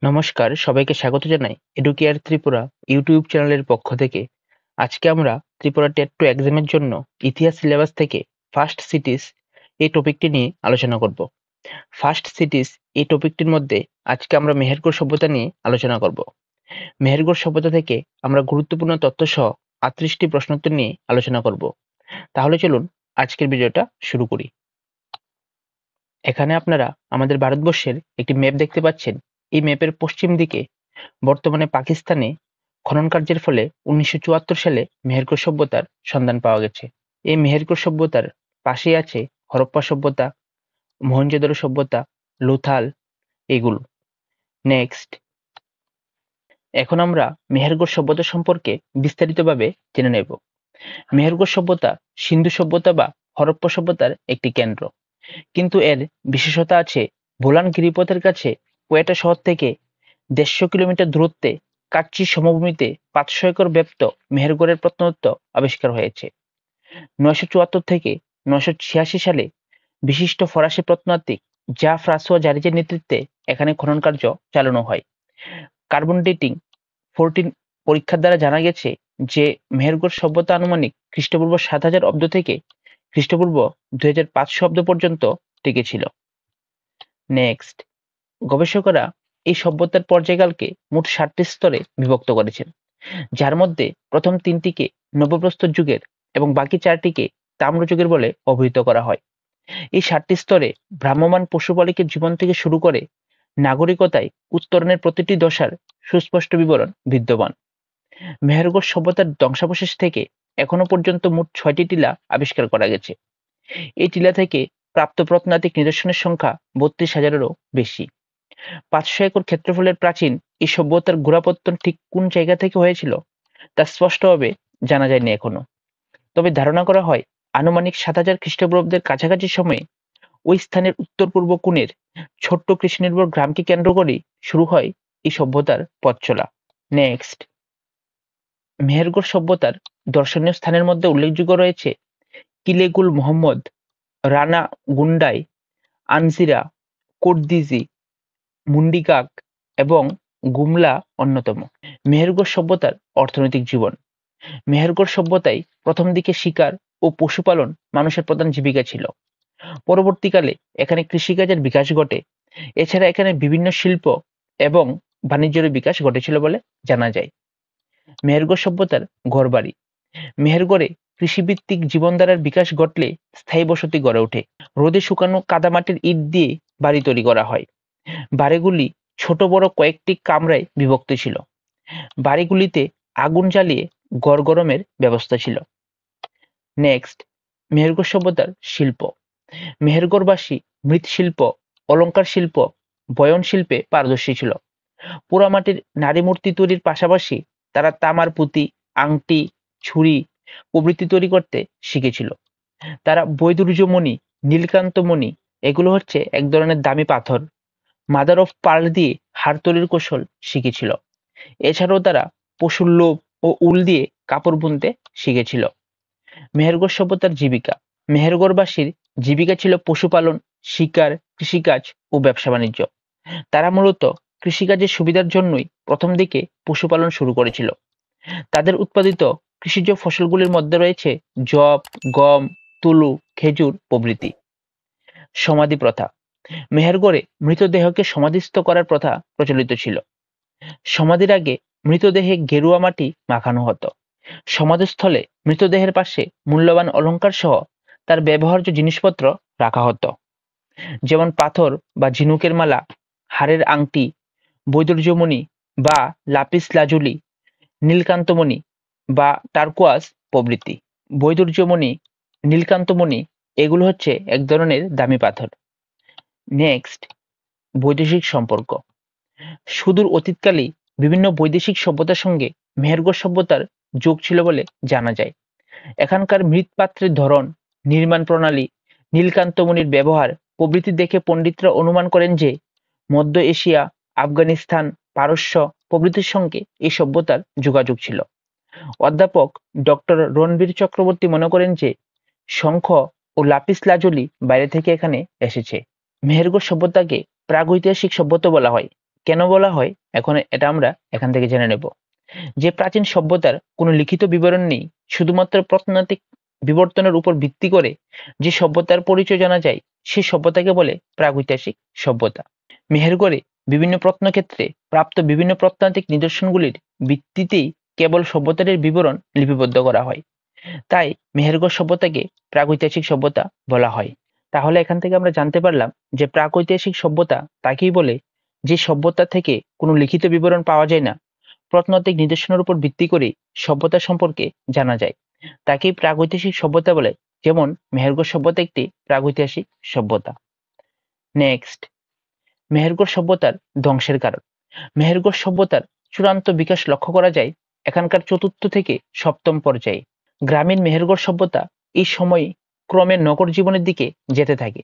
নমস্কার, সবাইকে স্বাগত জানাই এডুকেয়ার ত্রিপুরা ইউটিউব চ্যানেলের পক্ষ থেকে। আজকে আমরা ত্রিপুরা টেট 2 এক্সামের জন্য ইতিহাস সিলেবাস থেকে ফার্স্ট সিটিজ এই টপিকটি নিয়ে আলোচনা করব। ফার্স্ট সিটিজ এই টপিকটির মধ্যে আজকে আমরা মেহেরগড় সভ্যতা নিয়ে আলোচনা করব। মেহেরগড় সভ্যতা থেকে আমরা গুরুত্বপূর্ণ তথ্য সহ 38টি প্রশ্নোত্তর নিয়ে আলোচনা করব। তাহলে চলুন আজকের ভিডিওটা শুরু করি। এখানে আপনারা আমাদের ভারতবর্ষের একটি ম্যাপ দেখতে পাচ্ছেন। এই ম্যাপের পশ্চিম দিকে বর্তমানে পাকিস্তানে খনন কার্যের ফলে 1974 সালে মেহেরগড় সভ্যতার সন্ধান পাওয়া গেছে। এই মেহেরগড় সভ্যতার পাশেই আছে হরপ্পা সভ্যতা, মহেঞ্জোদারো সভ্যতা, লোথাল এগুলো। নেক্সট, এখন আমরা মেহেরগড় সভ্যতা সম্পর্কে বিস্তারিতভাবে জেনে নেব। মেহেরগড় সভ্যতা সিন্ধু সভ্যতা বা হরপ্পা সভ্যতার একটি কেন্দ্র, কিন্তু এর বিশেষতা আছে বোলান গিরিপথের কাছে কোয়েটা শহর থেকে 150 কিলোমিটার দূরত্বে কাচ্চি সমভূমিতে 500 একর ব্যাপ্ত মেহেরগড়ের প্রত্নতত্ত্ব আবিষ্কার হয়েছে। 974 থেকে 986 সালে বিশিষ্ট ফরাসি প্রত্নতাত্ত্বিক জা ফ্রাঁসোয়া জারিজের নেতৃত্বে এখানে খনন কার্য চালানো হয়। কার্বন ডেটিং 14 পরীক্ষার দ্বারা জানা গেছে যে মেহেরগড় সভ্যতা আনুমানিক খ্রিস্টপূর্ব 7000 অব্দ থেকে খ্রিস্টপূর্ব 2500 অব্দ পর্যন্ত টিকেছিল। নেক্সট, গবেষকরা এই সভ্যতার পর্যায়কালকে মোট 7টি স্তরে বিভক্ত করেছেন, যার মধ্যে প্রথম 3টিকে নবপ্রস্তর যুগের এবং বাকি 4টিকে তাম্র যুগের বলে অভিহিত করা হয়। এই 7টি স্তরে ভ্রাম্যমাণ পশুপালিকের জীবন থেকে শুরু করে নাগরিকতায় উত্তরণের প্রতিটি দশার সুস্পষ্ট বিবরণ বিদ্যমান। মেহেরগড় সভ্যতার ধ্বংসাবশেষ থেকে এখনো পর্যন্ত মোট 6টি টিলা আবিষ্কার করা গেছে। এই টিলা থেকে প্রাপ্ত প্রত্নতাত্ত্বিক নিদর্শনের সংখ্যা 32,000-এরও বেশি। 500 একর ক্ষেত্রফলের প্রাচীন এই সভ্যতার গোড়াপত্তন ঠিক কোন জায়গা থেকে হয়েছিল তা স্পষ্টভাবে জানা যায়নি এখনো। তবে ধারণা করা হয় আনুমানিক 7000 খ্রিস্টপূর্বাব্দের কাছাকাছি সময়ে ওই স্থানের উত্তর পূর্ব কোণের ছোট্ট কৃষি নির্ভর গ্রামকে কেন্দ্র করেই শুরু হয় এই সভ্যতার পথ চলা। নেক্সট, মেহেরগড় সভ্যতার দর্শনীয় স্থানের মধ্যে উল্লেখযোগ্য রয়েছে কিলেগুল মোহাম্মদ, রানা গুন্ডাই, আনজিরা, কোটদিজি, মুন্ডিকাক এবং গুমলা অন্যতম। মেহেরগড় সভ্যতার অর্থনৈতিক জীবন। মেহেরগড় সভ্যতায় প্রথম দিকে শিকার ও পশুপালন মানুষের প্রধান জীবিকা ছিল। পরবর্তীকালে এখানে কৃষিকাজের বিকাশ ঘটে। এছাড়া এখানে বিভিন্ন শিল্প এবং বাণিজ্যের বিকাশ ঘটেছিল বলে জানা যায়। মেহেরগড় সভ্যতার ঘরবাড়ি। মেহেরগড়ে কৃষিভিত্তিক জীবনধারার বিকাশ ঘটলে স্থায়ী বসতি গড়ে ওঠে। রোদে শুকানো কাদামাটির ইট দিয়ে বাড়ি তৈরি করা হয়। বাড়িগুলি ছোট বড় কয়েকটি কামরায় বিভক্ত ছিল। বাড়িগুলিতে আগুন জ্বালিয়ে গরমের ব্যবস্থা ছিল। নেক্সট, মেহেরগড় সভ্যতার শিল্প। মেহেরগড়বাসী মৃৎশিল্প, অলংকার শিল্প, বয়ন শিল্পে পারদর্শী ছিল। পোড়ামাটির নারী মূর্তি তৈরির পাশাপাশি তারা তামার পুঁতি, আংটি, ছুরি প্রভৃতি তৈরি করতে শিখেছিল। তারা বৈদুর্যমণি, নীলকান্তমণি এগুলো হচ্ছে এক ধরনের দামি পাথর, মাদার অফ পার্ল দিয়ে হার তৈরির কৌশল শিখেছিল। এছাড়াও তারা পশুর লোম ও উল দিয়ে কাপড় বুনতে শিখেছিল। মেহেরগড় সভ্যতার জীবিকা। মেহেরগড়বাসীর জীবিকা ছিল পশুপালন, শিকার, কৃষিকাজ ও ব্যবসা বাণিজ্য। তারা মূলত কৃষিকাজের সুবিধার জন্যই প্রথম দিকে পশুপালন শুরু করেছিল। তাদের উৎপাদিত কৃষিজ ফসলগুলির মধ্যে রয়েছে যব, গম, তুলু, খেজুর প্রভৃতি। সমাধি প্রথা। মেহেরগড়ে মৃতদেহকে সমাধিস্থ করার প্রথা প্রচলিত ছিল। সমাধির আগে মৃতদেহে গেরুয়া মাটি মাখানো হতো। সমাধিস্থলে মৃতদেহের পাশে মূল্যবান অলংকার সহ তার ব্যবহার্য জিনিসপত্র রাখা হতো, যেমন পাথর বা ঝিনুকের মালা, হাড়ের আংটি, বৈদুর্যমণি বা লাপিস লাজুলি, নীলকান্তমণি বা টার্কোয়াস প্রভৃতি। বৈদুর্যমণি, নীলকান্তমণি এগুলো হচ্ছে এক ধরনের দামি পাথর। নেক্সট, বৈদেশিক সম্পর্ক। সুদূর অতীতকালে বিভিন্ন বৈদেশিক সভ্যতার সঙ্গে মেহেরগড় সভ্যতার যোগ ছিল বলে জানা যায়। এখানকার মৃৎপাত্রের ধরন, নির্মাণ প্রণালী, নীলকান্তমণির ব্যবহার প্রভৃতি দেখে পণ্ডিতরা অনুমান করেন যে মধ্য এশিয়া, আফগানিস্তান, পারস্য প্রভৃতির সঙ্গে এই সভ্যতার যোগাযোগ ছিল। অধ্যাপক ডক্টর রণবীর চক্রবর্তী মনে করেন যে শঙ্খ ও লাপিস লাজুলি বাইরে থেকে এখানে এসেছে। মেহেরগড় সভ্যতাকে প্রাগৈতিহাসিক সভ্যতা বলা হয় কেন বলা হয় এখন এটা আমরা এখান থেকে জেনে নেব। যে প্রাচীন সভ্যতার কোনো লিখিত বিবরণ নেই, শুধুমাত্র প্রত্নতাত্ত্বিক বিবর্তনের উপর ভিত্তি করে যে সভ্যতার পরিচয় জানা যায় সেই সভ্যতাকে বলে প্রাগৈতিহাসিক সভ্যতা। মেহেরগড়ে বিভিন্ন প্রত্নক্ষেত্রে প্রাপ্ত বিভিন্ন প্রত্নতাত্ত্বিক নিদর্শনগুলির ভিত্তিতেই কেবল সভ্যতার বিবরণ লিপিবদ্ধ করা হয়, তাই মেহেরগড় সভ্যতাকে প্রাগৈতিহাসিক সভ্যতা বলা হয়। তাহলে এখান থেকে আমরা জানতে পারলাম যে প্রাগৈতিহাসিক সভ্যতা তাকেই বলে যে সভ্যতা থেকে কোনো লিখিত বিবরণ পাওয়া যায় না, প্রত্নতাত্ত্বিক নিদর্শনের উপর ভিত্তি করে সভ্যতা সম্পর্কে জানা যায়, তাকেই প্রাগৈতিহাসিক সভ্যতা বলে। যেমন মেহেরগড় সভ্যতা একটি প্রাগৈতিহাসিক সভ্যতা। নেক্সট, মেহেরগড় সভ্যতার ধ্বংসের কারণ। মেহেরগড় সভ্যতার চূড়ান্ত বিকাশ লক্ষ্য করা যায় এখানকার চতুর্থ থেকে সপ্তম পর্যায়ে। গ্রামীণ মেহেরগড় সভ্যতা এই সময় ক্রমে নগর জীবনের দিকে যেতে থাকে,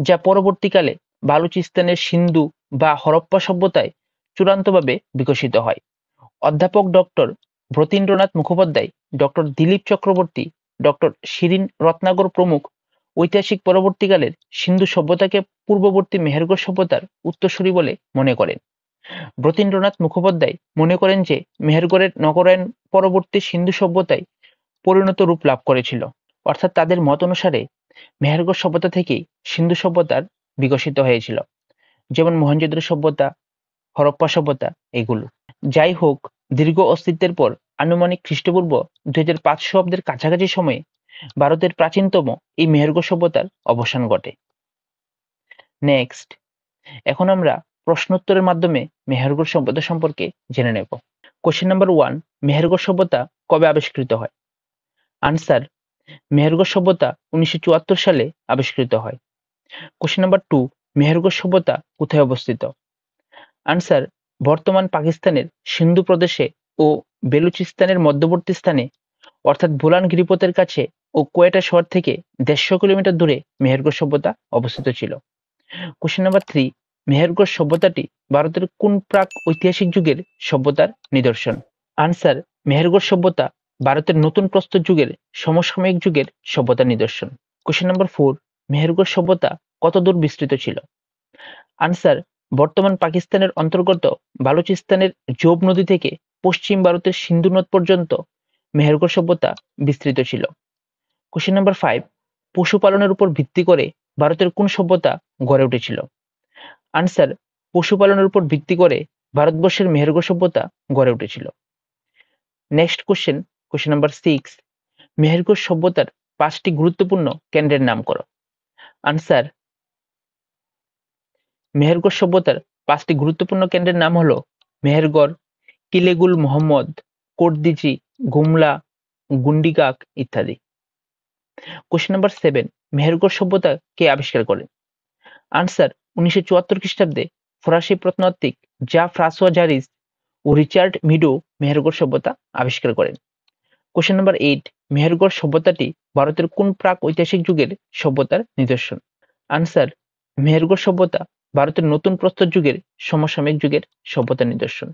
যা পরবর্তীকালে বালুচিস্তানের সিন্ধু বা হরপ্পা সভ্যতায় চূড়ান্তভাবে বিকশিত হয়। অধ্যাপক doctor Bratindranath Mukhopadhyay, doctor Dilip Chakraborty, doctor Shirin Ratnakar প্রমুখ ঐতিহাসিক পরবর্তীকালের সিন্ধু সভ্যতাকে পূর্ববর্তী মেহেরগড় সভ্যতার উত্তরসূরি বলে মনে করেন। ব্রতীন্দ্রনাথ মুখোপাধ্যায় মনে করেন যে মেহেরগড়ের নগরায়ণ পরবর্তী সিন্ধু সভ্যতায় পরিণত রূপ লাভ করেছিল, অর্থাৎ তাদের মত অনুসারে মেহেরগড় সভ্যতা থেকেই সিন্ধু সভ্যতার বিকশিত হয়েছিল, যেমন মহেঞ্জোদড়ো সভ্যতা, হরপ্পা সভ্যতা এগুলো। যাই হোক, দীর্ঘ অস্তিত্বের পর আনুমানিক খ্রিস্টপূর্ব 2500 অব্দের কাছাকাছি সময়ে ভারতের প্রাচীনতম এই মেহেরগড় সভ্যতার অবসান ঘটে। নেক্সট, এখন আমরা প্রশ্নোত্তরের মাধ্যমে মেহেরগড় সভ্যতা সম্পর্কে জেনে নেব। কোশ্চেন নাম্বার 1, মেহেরগড় সভ্যতা কবে আবিষ্কৃত হয়? আনসার, মেহেরগড় সভ্যতা 1974 সালে আবিষ্কৃত হয়। কোশ্চেন নাম্বার 2, মেহেরগড় সভ্যতা কোথায় অবস্থিত? আনসার, বর্তমান পাকিস্তানের সিন্ধু প্রদেশে ও বেলুচিস্তানের মধ্যবর্তী স্থানে, অর্থাৎ বোলান গিরিপথের কাছে ও কোয়েটা শহর থেকে 150 কিলোমিটার দূরে মেহেরগড় সভ্যতা অবস্থিত ছিল। কোশ্চেন নাম্বার 3, মেহেরগড় সভ্যতাটি ভারতের কোন প্রাক ঐতিহাসিক যুগের সভ্যতার নিদর্শন? আনসার, মেহেরগড় সভ্যতা ভারতের নতুন প্রস্তর যুগের সমসাময়িক যুগের সভ্যতার নিদর্শন। কোশ্চেন নাম্বার 4, মেহেরগড় সভ্যতা কত দূর বিস্তৃত ছিল? আনসার, বর্তমান পাকিস্তানের অন্তর্গত বালুচিস্তানের জোব নদী থেকে পশ্চিম ভারতের সিন্ধু নদ পর্যন্ত মেহেরগড় সভ্যতা বিস্তৃত ছিল। কোশ্চেন নাম্বার 5, পশুপালনের উপর ভিত্তি করে ভারতের কোন সভ্যতা গড়ে উঠেছিল? আনসার, পশুপালনের উপর ভিত্তি করে ভারতবর্ষের মেহেরগড় সভ্যতা গড়ে উঠেছিল। Next question, question number 6, Mehrgarh সভ্যতার 5টি গুরুত্বপূর্ণ কেন্দ্রের নাম করো। আনসার, মেহেরগড় সভ্যতার 5টি গুরুত্বপূর্ণ কেন্দ্রের নাম হলো মেহেরগড়, কিলেগুল মোহাম্মদ, কোটদিজি, গুমলা, গুন্ডিকাক ইত্যাদি। কোশ্চেন নাম্বার 7, মেহেরগড় সভ্যতা কে আবিষ্কার করেন? আনসার, 1974 খ্রিস্টাব্দে ফরাসি প্রত্নতাত্ত্বিক জা ফ্রাঁসোয়া জারিস ও রিচার্ড মিডো মেহেরগড় সভ্যতা আবিষ্কার করেন। কোশ্চেন নাম্বার 8, মেহেরগড় সভ্যতাটি ভারতের কোন প্রাক ঐতিহাসিক যুগের সভ্যতার নিদর্শন? আনসার, মেহেরগড় সভ্যতা ভারতের নতুন প্রস্তর যুগের সমসাময়িক যুগের সভ্যতার নিদর্শন।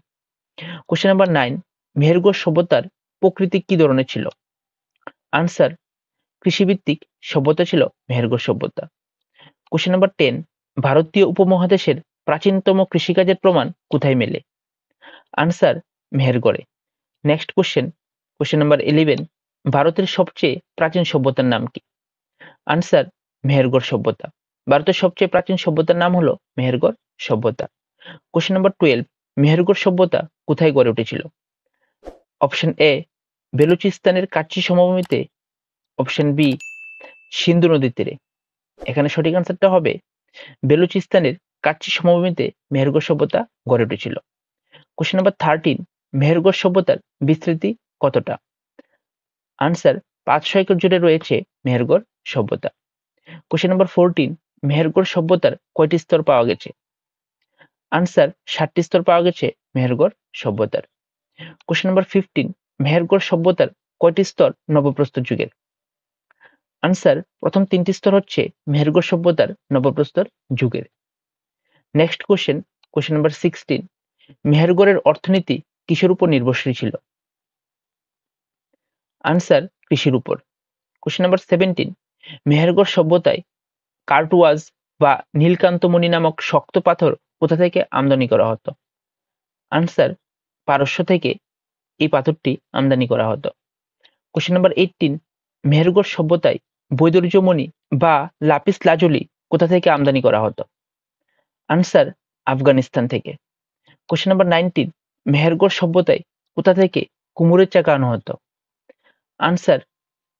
কোশ্চেন নাম্বার 9, মেহেরগড় সভ্যতার প্রকৃতি কি ধরনের ছিল? আনসার, কৃষিভিত্তিক সভ্যতা ছিল মেহেরগড় সভ্যতা। কোশ্চেন নাম্বার 10, ভারতীয় উপমহাদেশের প্রাচীনতম কৃষিকাজের প্রমাণ কোথায় মেলে? আনসার, মেহেরগড়ে। নেক্সট কোশ্চেন, কোশ্চেন নাম্বার 11, ভারতের সবচেয়ে প্রাচীন সভ্যতার নাম কি? আনসার, মেহেরগড় সভ্যতা। ভারতের সবচেয়ে প্রাচীন সভ্যতার নাম হলো মেহেরগড় সভ্যতা। কোশ্চেন নাম্বার 12, মেহেরগড় সভ্যতা কোথায় গড়ে উঠেছিল? অপশন এ, বেলুচিস্তানের কাচ্চি সমভূমিতে। অপশন বি, সিন্ধু নদীর তীরে। এখানে সঠিক আনসারটা হবে বেলুচিস্তানের কাচ্চি সমভূমিতে মেহেরগড় সভ্যতা গড়ে উঠেছিল। কোশ্চেন নাম্বার 13, মেহেরগড় সভ্যতার বিস্তৃতি কতটা? আনসার, 500 একর জুড়ে রয়েছে মেহেরগড় সভ্যতা। কোশ্চেন নাম্বার 14, মেহেরগড় সভ্যতার কয়টি স্তর পাওয়া গেছে? আনসার, 7টি স্তর পাওয়া গেছে মেহেরগড় সভ্যতার। কোশ্চেন নাম্বার 15, মেহেরগড় সভ্যতার কয়টি স্তর নবপ্রস্তর যুগের? আনসার, প্রথম 3টি স্তর হচ্ছে মেহেরগড় সভ্যতার নবপ্রস্তর যুগের। নেক্সট কোশ্চেন, কোশ্চেন নাম্বার 16, মেহেরগড়ের অর্থনীতি কিসের উপর নির্ভরশীল ছিল? আনসার, কৃষির উপর। কোশ্চেন নাম্বার 17, মেহেরগড় সভ্যতায় কার্টওয়াজ বা নীলকান্তমণি নামক শক্ত পাথর কোথা থেকে আমদানি করা হতো? আনসার, পারস্য থেকে এই পাথরটি আমদানি করা হতো। কোশ্চেন নাম্বার 18, মেহেরগড় সভ্যতায় বৈদুর্যমণি বা লাপিস লাজুলি কোথা থেকে আমদানি করা হতো? আনসার, আফগানিস্তান থেকে। কোশ্চেন নাম্বার 19, মেহেরগড় সভ্যতায় কোথা থেকে কুমোরের চাকা আনা হতো? আনসার,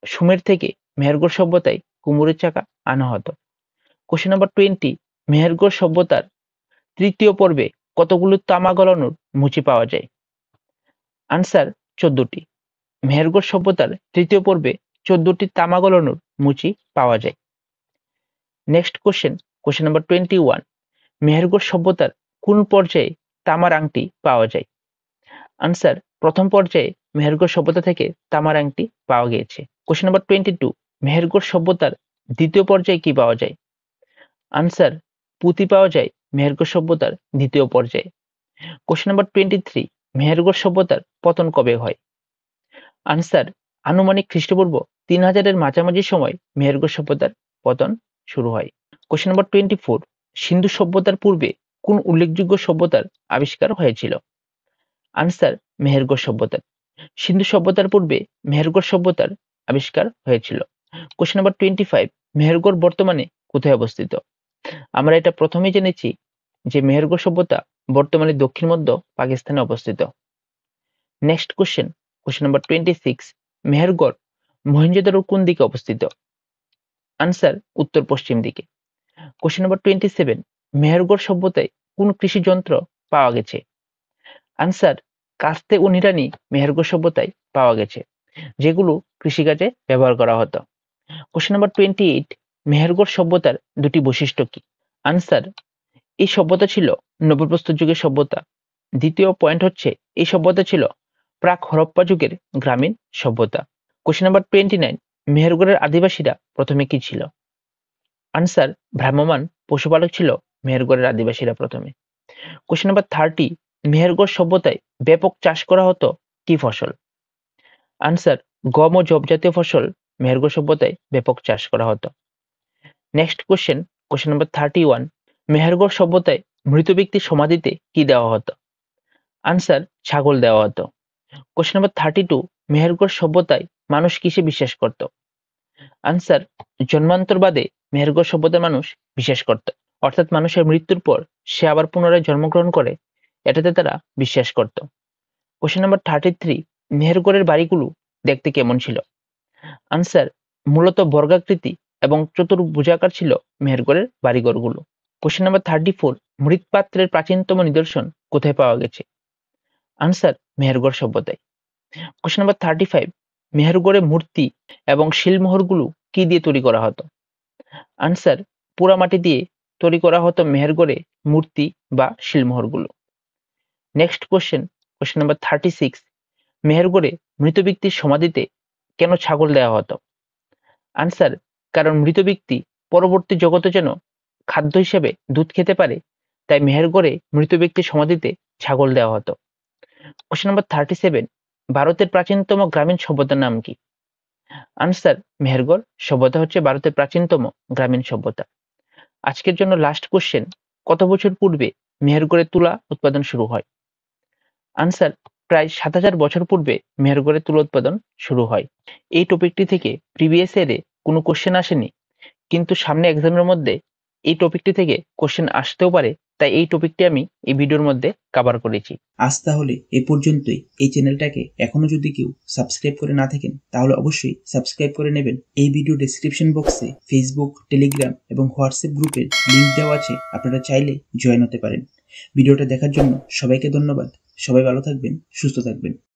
সুমের থেকে মেহেরগড় সভ্যতায় কুমোরের চাকা আনা হতো। কোশ্চেন নাম্বার 20, মেহেরগড় সভ্যতার তৃতীয় পর্বে কতগুলো তামা গলানোর মুচি পাওয়া যায়? আনসার, 14টি। মেহেরগড় সভ্যতার তৃতীয় পর্বে 14টি তামা গলানোর মুচি পাওয়া যায়। নেক্সট কোশ্চেন নাম্বার 21, মেহেরগড় সভ্যতার কোন পর্যায়ে তামার আংটি পাওয়া যায়? আনসার, প্রথম পর্যায়ে মেহেরগড় সভ্যতা থেকে তামার আংটি পাওয়া গিয়েছে। কোশ্চেন নাম্বার 22, মেহেরগড় সভ্যতার দ্বিতীয় পর্যায়ে কি পাওয়া যায়? আনসার, পুঁতি পাওয়া যায় মেহেরগড় সভ্যতার দ্বিতীয় পর্যায়ে। কোশ্চেন নাম্বার 23, মেহেরগড় সভ্যতার পতন কবে হয়? আনসার, আনুমানিক খ্রিস্টপূর্ব 3000-এর মাঝামাঝি সময় মেহেরগড় সভ্যতার পতন শুরু হয়। কোশ্চেন নাম্বার 24, সিন্ধু সভ্যতার পূর্বে কোন উল্লেখযোগ্য সভ্যতার আবিষ্কার হয়েছিল? আনসার, মেহেরগড় সভ্যতার। সিন্ধু সভ্যতার পূর্বে মেহেরগড় সভ্যতার আবিষ্কার হয়েছিল। কোশ্চেন নাম্বার 25, মেহেরগড় বর্তমানে কোথায় অবস্থিত? আমরা এটা প্রথমেই জেনেছি যে মেহেরগড় সভ্যতা বর্তমানে দক্ষিণ মধ্য পাকিস্তানে অবস্থিত। নেক্সট কোশ্চেন নাম্বার 26, মেহেরগড় মহেঞ্জোদারোর কোন দিকে অবস্থিত? আনসার, উত্তর পশ্চিম দিকে। কোশ্চেন নাম্বার 27, মেহেরগড় সভ্যতায় কোন কৃষি যন্ত্র পাওয়া গেছে? আনসার, কাস্তে ও নিড়ানি মেহেরগড় সভ্যতায় পাওয়া গেছে, যেগুলো কৃষিকাজে ব্যবহার করা হতো। কোশ্চেন নাম্বার 28, মেহেরগড় সভ্যতার দুটি বৈশিষ্ট্য কি? আনসার, এই সভ্যতা ছিল নবপ্রস্তর যুগের সভ্যতা। দ্বিতীয় পয়েন্ট হচ্ছে এই সভ্যতা ছিল প্রাক হরপ্পা যুগের গ্রামীণ সভ্যতা। কোশ্চেন নাম্বার 29, মেহেরগড়ের আদিবাসীরা প্রথমে কি ছিল? আনসার, ভ্রাম্যমাণ পশুপালক ছিল মেহেরগড়ের আদিবাসীরা প্রথমে। কোশ্চেন নাম্বার 30, মেহেরগড় সভ্যতায় ব্যাপক চাষ করা হতো কি ফসল? আনসার, গম ও যব জাতীয় ফসল মেহেরগড় সভ্যতায় ব্যাপক চাষ করা হতো। নেক্সট কোশ্চেন নাম্বার 31, মেহেরগড় সভ্যতায় মৃত ব্যক্তির সমাধিতে কি দেওয়া হতো? আনসার, ছাগল দেওয়া হতো। কোশ্চেন নাম্বার 32, মেহেরগড় সভ্যতায় মানুষ কিসে বিশ্বাস করত? আনসার, জন্মান্তরবাদে মেহেরগড় সভ্যতার মানুষ বিশ্বাস করত, অর্থাৎ মানুষের মৃত্যুর পর সে আবার পুনরায় জন্মগ্রহণ করে, এটাতে তারা বিশ্বাস করত। কোশ্চেন নাম্বার 33, মেহেরগড়ের বাড়িগুলো দেখতে কেমন ছিল? আনসার, মূলত বর্গাকৃতি এবং চতুর্ভুজাকার ছিল মেহেরগড়ের বাড়িঘরগুলো। কোশ্চেন নাম্বার 34, মৃৎপাত্রের প্রাচীনতম নিদর্শন কোথায় পাওয়া গেছে? আনসার, মেহেরগড় সভ্যতায়। কোশ্চেন নাম্বার 35, মেহেরগড়ে মূর্তি এবং শিলমোহরগুলো কি দিয়ে তৈরি করা হতো? আনসার, পোড়ামাটি দিয়ে তৈরি করা হতো মেহেরগড়ে মূর্তি বা শিলমোহরগুলো। নেক্সট কোশ্চেন নাম্বার 36, মেহেরগড়ে মৃত ব্যক্তির সমাধিতে কেন ছাগল দেওয়া হতো? আনসার, কারণ মৃত ব্যক্তি পরবর্তী জগতে যেন খাদ্য হিসেবে দুধ খেতে পারে, তাই মেহেরগড়ে মৃত ব্যক্তির সমাধিতে ছাগল দেওয়া হতো। কোশ্চেন নাম্বার 37, ভারতের প্রাচীনতম গ্রামীণ সভ্যতার নাম কি? আনসার, মেহেরগড় সভ্যতা হচ্ছে ভারতের প্রাচীনতম গ্রামীণ সভ্যতা। আজকের জন্য লাস্ট কোশ্চেন, কত বছর পূর্বে মেহেরগড়ে তুলা উৎপাদন শুরু হয়? আনসার, প্রায় 7000 বছর পূর্বে মেহেরগড়ে তুলা উৎপাদন শুরু হয়। এই টপিকটি থেকে প্রিভিয়াস ইয়ারে কোনো কোশ্চেন আসেনি, কিন্তু সামনে এক্সামের মধ্যে এই টপিকটি থেকে কোশ্চেন আসতেও পারে, তাই এই টপিকটি আমি এই ভিডিওর মধ্যে কভার করেছি। আজ তাহলে এ পর্যন্তই। এই চ্যানেলটাকে এখনো যদি কেউ সাবস্ক্রাইব করে না থাকেন তাহলে অবশ্যই সাবস্ক্রাইব করে নেবেন। এই ভিডিও ডেসক্রিপশন বক্সে ফেসবুক, টেলিগ্রাম এবং হোয়াটসঅ্যাপ গ্রুপের লিঙ্ক দেওয়া আছে, আপনারা চাইলে জয়েন হতে পারেন। ভিডিওটা দেখার জন্য সবাইকে ধন্যবাদ। সবাই ভালো থাকবেন, সুস্থ থাকবেন।